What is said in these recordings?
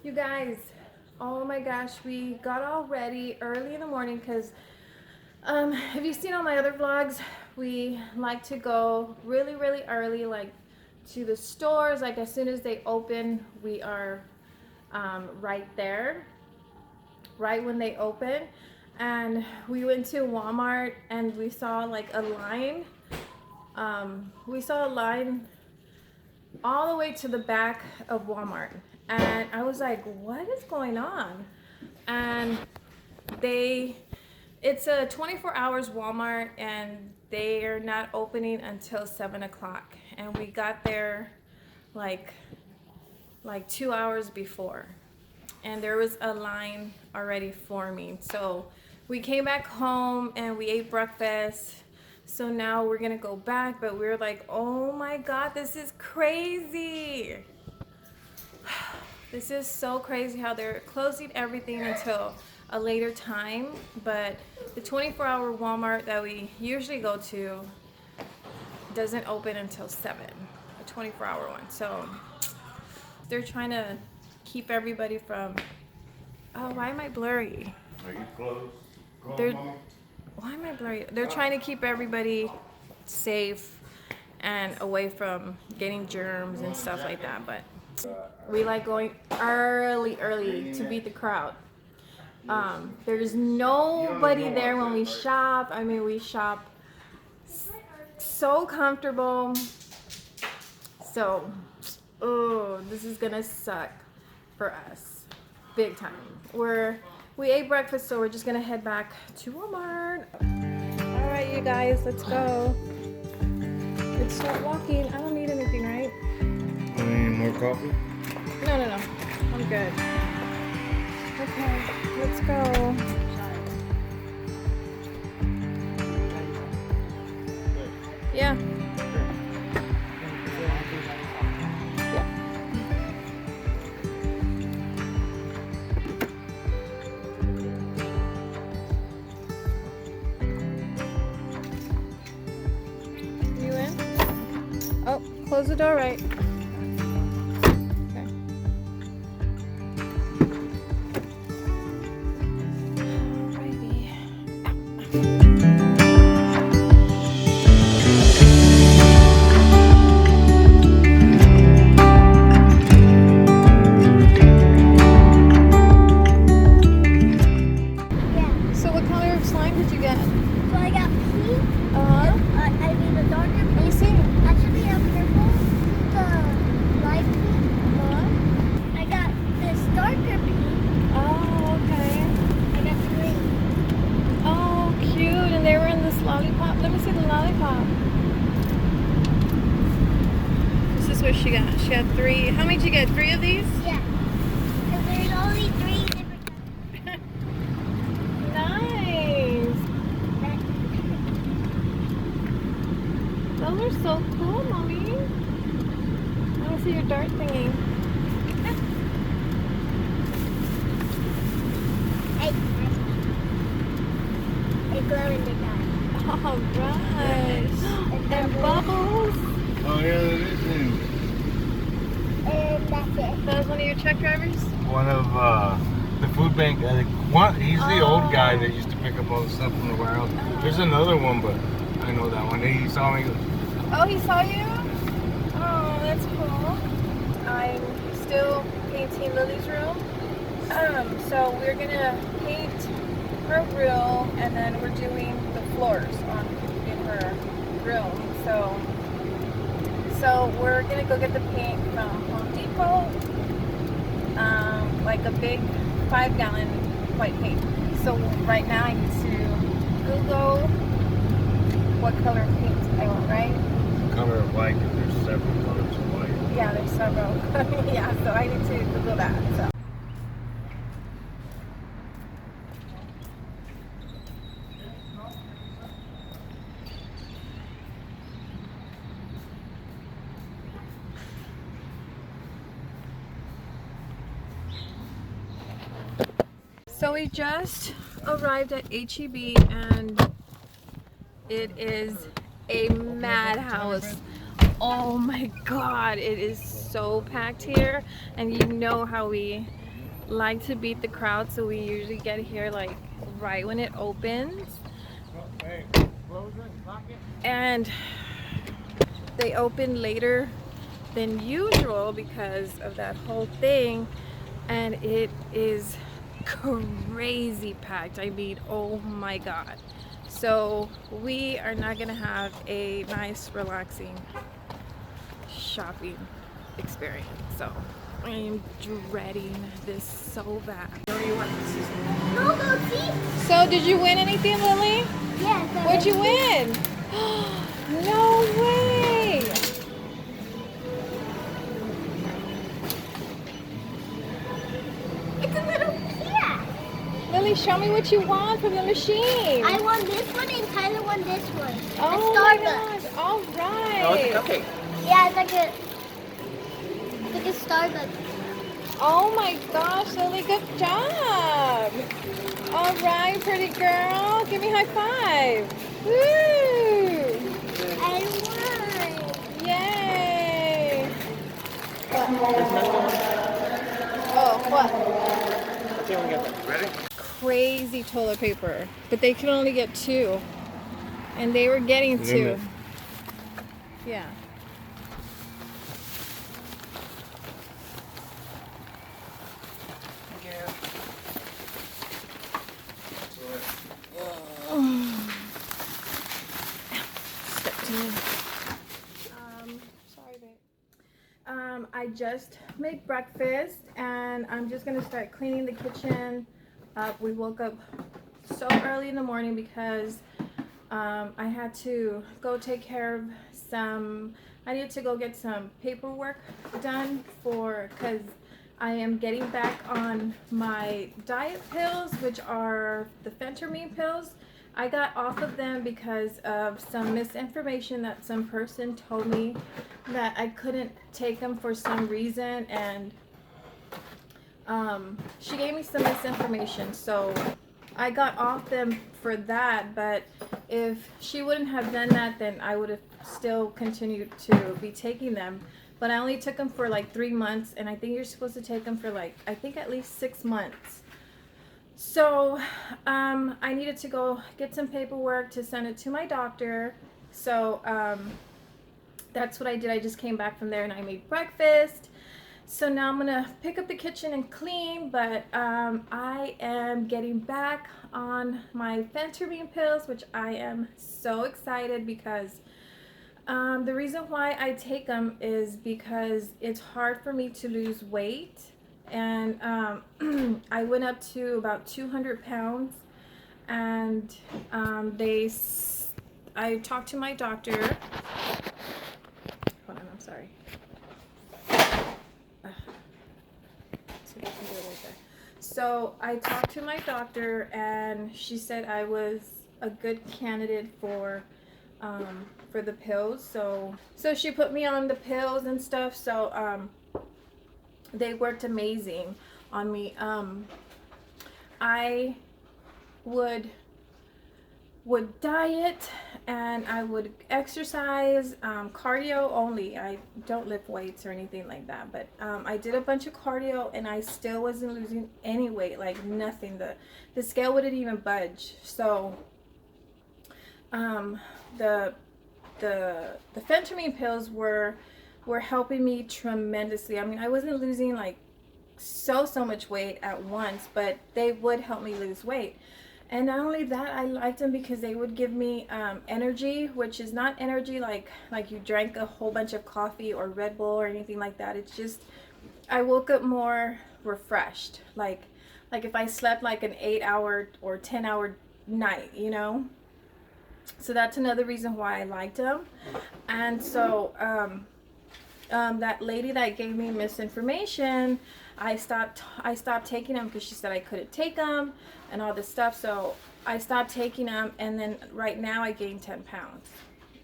You guys, oh my gosh, we got all ready early in the morning because have you seen all my other vlogs? We like to go really early, like to the stores. Like as soon as they open, we are right there, right when they open. And we went to Walmart and we saw like a line. We saw a line all the way to the back of Walmart, and I was like, what is going on? And it's a 24 hours Walmart, and they are not opening until 7 o'clock, and we got there like 2 hours before, and there was a line already forming. So we came back home and we ate breakfast. So now we're gonna go back, but we're like, oh my God, this is crazy. This is so crazy how they're closing everything until a later time. But the 24-hour Walmart that we usually go to doesn't open until 7, a 24-hour one. So they're trying to keep everybody from, oh, why am I blurry? Are you close? Why am I blurry? They're trying to keep everybody safe and away from getting germs and stuff like that. But we like going early to beat the crowd. There's nobody there when we shop. I mean, we shop so comfortable. So, oh, this is gonna suck for us, big time. We ate breakfast, so we're just gonna head back to Walmart. All right, you guys, let's go. Let's start walking. I don't need anything, right? Any more coffee? No. I'm good. Okay, let's go. Yeah. You in? Oh, close the door right. Okay. So what color of slime did you get? So I got pink. I mean the darker pink. Let me see. Actually, a purple, the light pink. I got this darker pink. Oh, okay. I got green. Oh, cute. And they were in this lollipop. Let me see the lollipop. This is what she got. She got 3. How many did you get? 3 of these? Yeah. Because there's only 3 different colors. Nice. Those are so cool, Mommy. I want to see your dart thingy. Hey, they glow in the dark. All right. And bubbles. Oh yeah, that is him. And that's it. That was one of your truck drivers? One of the food bank. He's the old guy that used to pick up all the stuff from the warehouse. There's another one, but I know that one. He saw me. Oh, he saw you? Oh, that's cool. I'm still painting Lily's room. So we're gonna paint her room, and then we're doing the floors in her room. So we're gonna go get the paint from Home Depot, like a big 5-gallon white paint. So right now I need to Google what color of paint I want, right? Color of white, because there's several colors of white. Yeah, there's several. Yeah, so I need to Google that. So we just arrived at HEB, and it is a madhouse. Oh my God, it is so packed here, and you know how we like to beat the crowd, so we usually get here like right when it opens. Hey, close it, lock it. And they open later than usual because of that whole thing, and it is crazy packed. I mean, oh my god. So we are not gonna have a nice relaxing shopping experience. So I am dreading this so bad. No, go see. So did you win anything, Lily? Yes. What'd you win? No way! It's a little cat. Lily, show me what you want from the machine. I won this one and Tyler won this one. Oh a my Starbucks. gosh! All right. Oh, it's a cupcake. Yeah, it's like a Starbucks. Oh my gosh, Lily, good job! All right, pretty girl. Give me a high five. Woo! I won. Yay! There's no one. Oh, what? Okay, we got that. Ready? Crazy toilet paper, but they could only get 2, and they were getting 2. Limit. Yeah. Step to me. Sorry, babe. I just made breakfast, and I'm just gonna start cleaning the kitchen up. We woke up so early in the morning because I had to go take care of I needed to go get some paperwork done because I am getting back on my diet pills, which are the phentermine pills. I got off of them because of some misinformation that some person told me that I couldn't take them for some reason, and she gave me some misinformation, so I got off them for that. But if she wouldn't have done that, then I would have still continued to be taking them. But I only took them for like 3 months, and I think you're supposed to take them for like, I think at least 6 months. So I needed to go get some paperwork to send it to my doctor. So that's what I did. I just came back from there and I made breakfast. So now I'm gonna pick up the kitchen and clean, but I am getting back on my phentermine pills, which I am so excited because the reason why I take them is because it's hard for me to lose weight, and I went up to about 200 pounds, and I talked to my doctor. Hold on, I'm sorry. So I talked to my doctor, and she said I was a good candidate for the pills. So she put me on the pills and stuff. So they worked amazing on me. I would diet, and I would exercise, cardio only. I don't lift weights or anything like that, but I did a bunch of cardio, and I still wasn't losing any weight, like nothing. The scale wouldn't even budge. So the phentermine pills were helping me tremendously. I mean, I wasn't losing like so much weight at once, but they would help me lose weight. And not only that, I liked them because they would give me energy, which is not energy like you drank a whole bunch of coffee or Red Bull or anything like that. It's just I woke up more refreshed, like if I slept like an 8-hour or 10-hour night, you know. So that's another reason why I liked them. And so that lady that gave me misinformation, I stopped taking them because she said I couldn't take them and all this stuff. So I stopped taking them, and then right now I gained 10 pounds.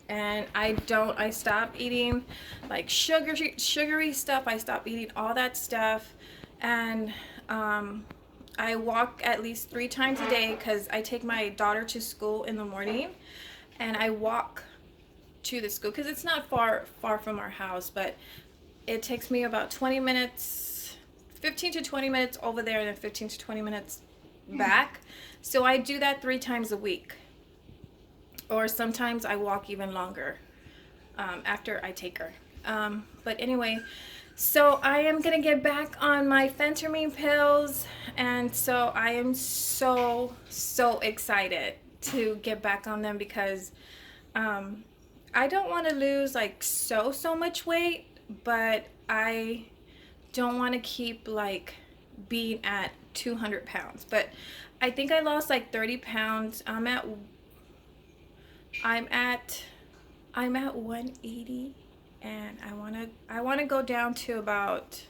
And I stopped eating like sugary stuff. I stopped eating all that stuff, and I walk at least 3 times a day because I take my daughter to school in the morning, and I walk to the school because it's not far from our house, but it takes me about 20 minutes, 15 to 20 minutes over there and then 15 to 20 minutes back. So I do that 3 times a week. Or sometimes I walk even longer after I take her. But anyway, so I am going to get back on my phentermine pills. And so I am so excited to get back on them because I don't want to lose like so much weight, but I don't want to keep like being at 200 pounds. But I think I lost like 30 pounds. I'm at 180, and I want to go down to about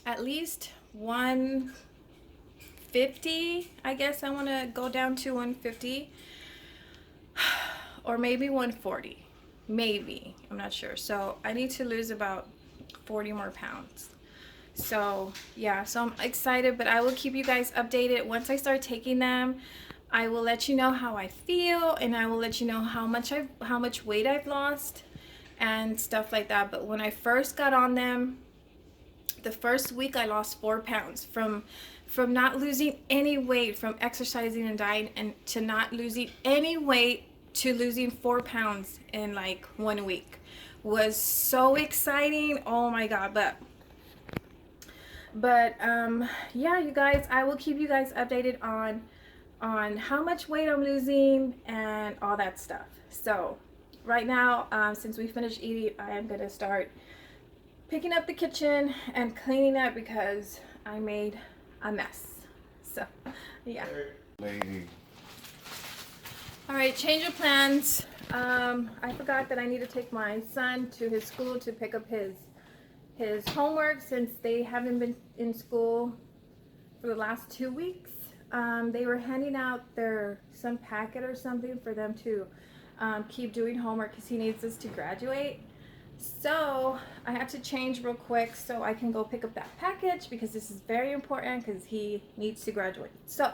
at least 150. I guess I want to go down to 150 or maybe 140. Maybe, I'm not sure. So I need to lose about 40 more pounds. So yeah, so I'm excited, but I will keep you guys updated once I start taking them. I will let you know how I feel, and I will let you know how much weight I've lost and stuff like that. But when I first got on them, the first week I lost 4 pounds from not losing any weight, from exercising and dieting, and to not losing any weight to losing 4 pounds in like 1 week. Was so exciting. Oh my god. But yeah, you guys, I will keep you guys updated on how much weight I'm losing and all that stuff. So right now, since we finished eating, I am gonna start picking up the kitchen and cleaning up because I made a mess. So yeah. Lady. All right, change of plans. I forgot that I need to take my son to his school to pick up his homework since they haven't been in school for the last 2 weeks. They were handing out some packet or something for them to keep doing homework because he needs us to graduate. So I have to change real quick so I can go pick up that package because this is very important because he needs to graduate. So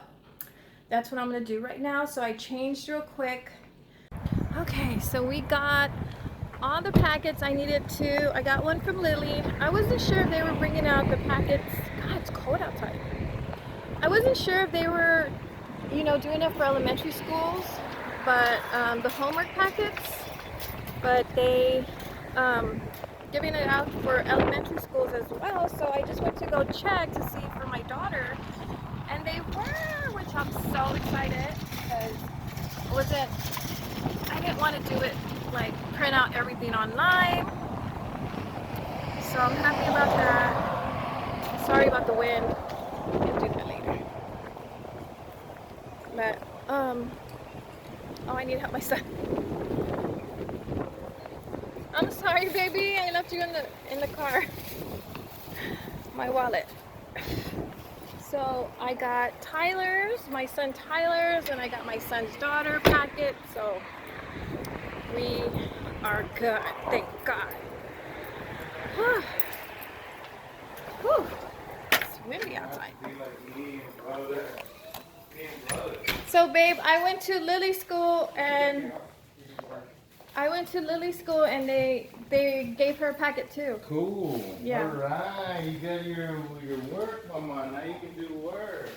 that's what I'm gonna do right now. So I changed real quick. Okay, so we got all the packets I needed to. I got one from Lily. I wasn't sure if they were bringing out the packets. God, it's cold outside. I wasn't sure if they were, doing it for elementary schools, but the homework packets, but they giving it out for elementary schools as well. So I just went to go check to see for my daughter, and they were, which I'm so excited because I didn't want to do it like print out everything online. So I'm happy about that. Sorry about the wind. I'll do that later. But oh, I need to help my son. I'm sorry, baby. I left you in the car. My wallet. So I got my son Tyler's, and I got my son's daughter packet. So we are good. Thank God. Whew. It's windy outside. So babe, I went to Lily's school and they gave her a packet too. Cool. Yeah. All right. You got your work, mama. Now you can do work.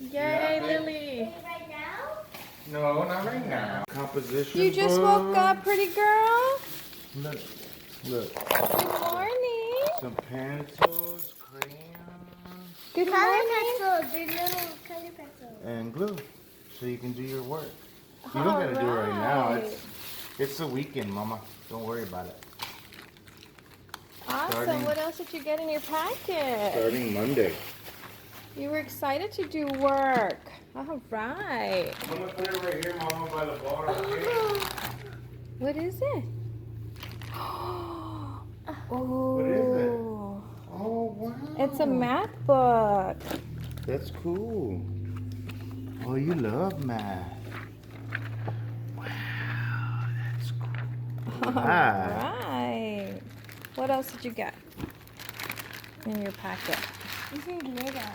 Yay, Lily. Right now? No, not right now. Composition. You just woke up, pretty girl. Look. Good morning. Some pencils, crayons. Good Color morning. pencils, they're little color pencils. And glue, so you can do your work. You don't gotta do it right now. It's the weekend, mama. Don't worry about it. Awesome. What else did you get in your packet? Starting Monday. You were excited to do work. All right. I'm gonna put it right here, mama, by the bar. Okay? What is it? Oh. What is it? Oh, wow. It's a math book. That's cool. Oh, you love math. Wow, that's cool. All right. What else did you get in your packet? This is glitter.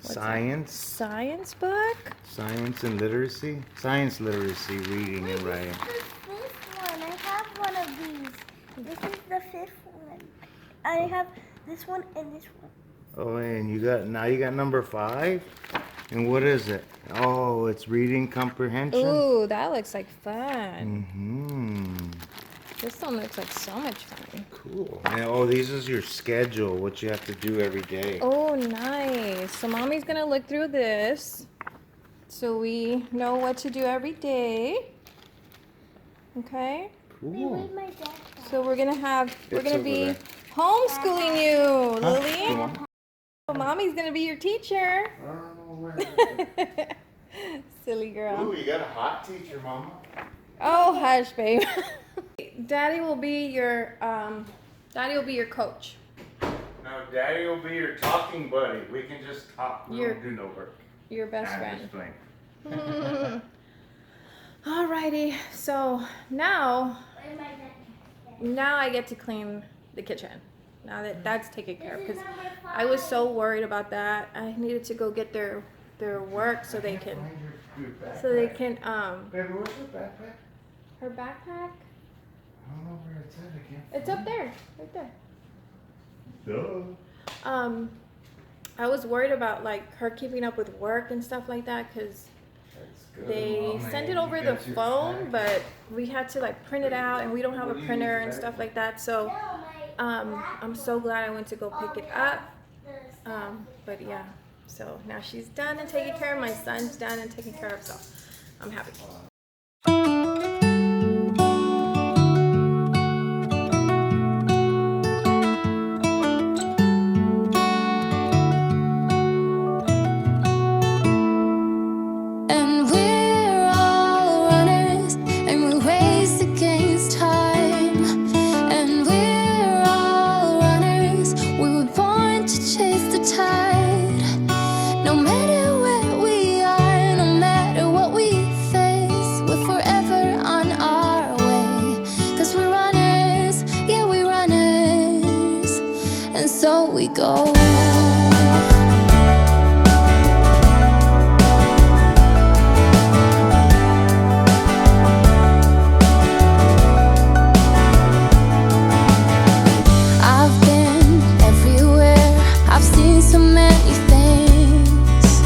Science. Science book? Science and literacy. Science literacy, reading and writing. This is the 5th one. I have one of these. This is the 5th one. I have This one and this one. Oh, and you got number 5. And what is it? Oh, it's reading comprehension. Ooh, that looks like fun. Mm-hmm. This one looks like so much fun. Cool. And, oh, this is your schedule, what you have to do every day. Oh, nice. So mommy's gonna look through this so we know what to do every day. Okay? Cool. My backpack. So we're gonna over be there. homeschooling you, Lily. Come on. Oh, mommy's gonna be your teacher. I don't know where. Silly girl. Ooh, you got a hot teacher, Mama. Oh, hush, babe. Daddy will be your coach. No, Daddy will be your talking buddy. We can just talk. We Your- don't do no work. Your best I'm friend. just playing. Alrighty, so now Where's my backpack? now I get to clean the kitchen. Now that that's taken care of, because I was so worried about that. I needed to go get their work so they can Baby, where's your backpack? her backpack. I don't know where it's at. I can't. It's up there, right there. Duh. I was worried about like her keeping up with work and stuff like that because That's good. they Mama. sent it You over the got your phone, pack. but we had to like print it out, and we don't have What a do you printer use and back stuff for? like that. So I'm so glad I went to go pick it up. But yeah, so now she's done and taken care of. My son's done and taken care of, so I'm happy. And we're all runners, and we race against time. And we're all runners, we were born to chase the tide. No matter where we are, no matter what we face, we're forever on our way. 'Cause we're runners, yeah, we're runners, and so we go. I've been everywhere, I've seen so many things.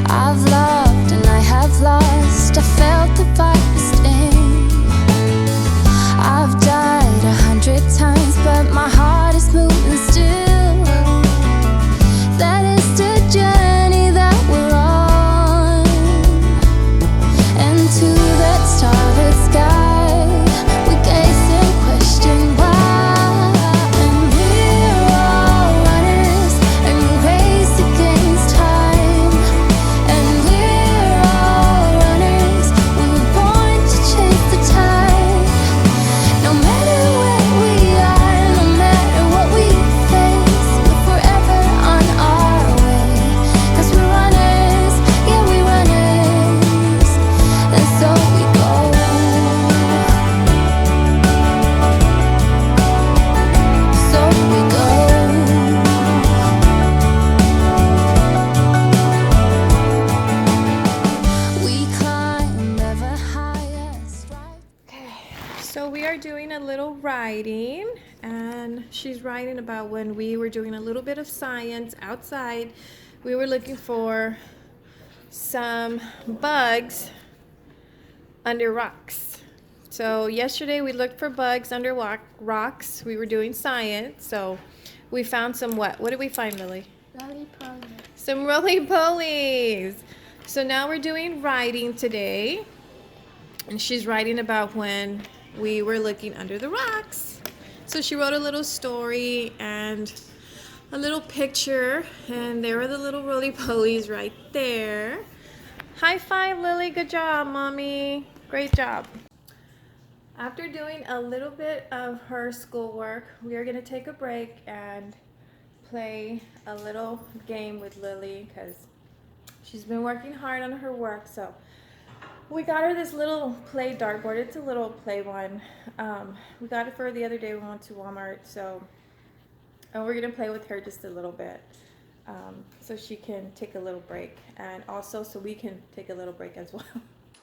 I've loved and I have lost, I felt the viper's sting. I've died 100 times, but my heart is moving still. That is the journey that we're on. And to that starlit sky, we gaze and question why. And we're all runners, and we race against time. And we're all runners, we were born to chase the tide. No matter where we are, no matter what we face, we're forever on our way. 'Cause we're runners, yeah, we're runners, and so we go. So we go. We climb ever higher, strive. Okay, so we are doing a little writing, and she's writing about when we were doing a little bit of science outside. We were looking for some bugs under rocks. So yesterday we looked for bugs under rocks. We were doing science, so we found some what? What did we find, Lily? Lollipop. Some roly-polies. So now we're doing writing today, and she's writing about when we were looking under the rocks. So she wrote a little story and a little picture, and there were the little roly-polies right there. High five, Lily. Good job, Mommy. Great job. After doing a little bit of her schoolwork, we are going to take a break and play a little game with Lily because she's been working hard on her work. So we got her this little play dartboard. It's a little play one. We got it for her the other day. We went to Walmart. So we're going to play with her just a little bit so she can take a little break. And also so we can take a little break as well.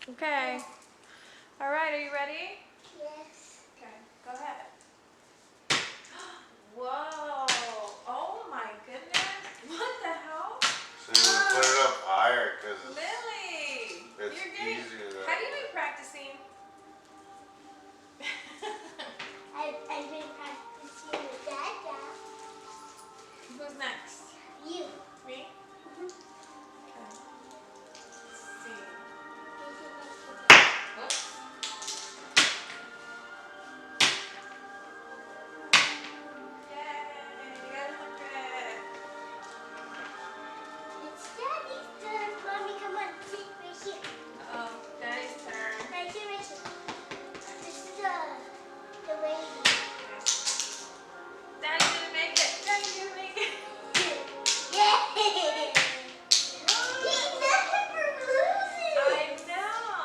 Okay. All right. Are you ready? Yes. Okay. Go ahead. Whoa. Who's next? You. Me? Okay. Let's see. Oops. Yay! You got 100. It's Daddy's turn. Mommy, come on. Sit right here. Oh, Daddy's turn. Right here, right here. This is the lady. Daddy didn't make it. Daddy didn't make it. Yeah! He never loses! I know.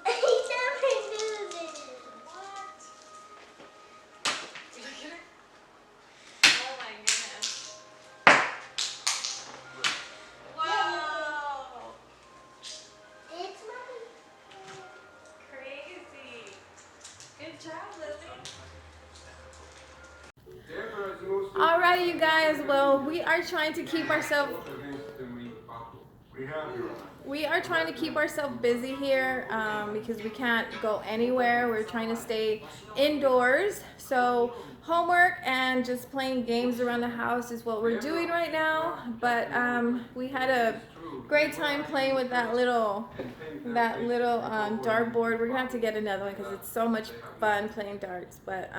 He never loses! What? Look at her. Oh my goodness. Whoa. It's Mommy. Crazy. Good job, Lily. Alrighty, you guys. Well, we are trying to keep ourselves busy here because we can't go anywhere. We're trying to stay indoors. So homework and just playing games around the house is what we're doing right now. But we had a great time playing with that little dartboard. We're gonna have to get another one because it's so much fun playing darts. But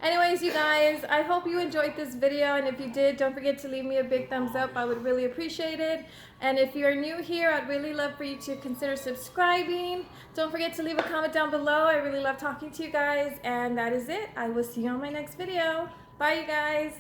Anyways, you guys, I hope you enjoyed this video, and if you did, don't forget to leave me a big thumbs up. I would really appreciate it. And if you're new here, I'd really love for you to consider subscribing. Don't forget to leave a comment down below. I really love talking to you guys, and that is it. I will see you on my next video. Bye, you guys.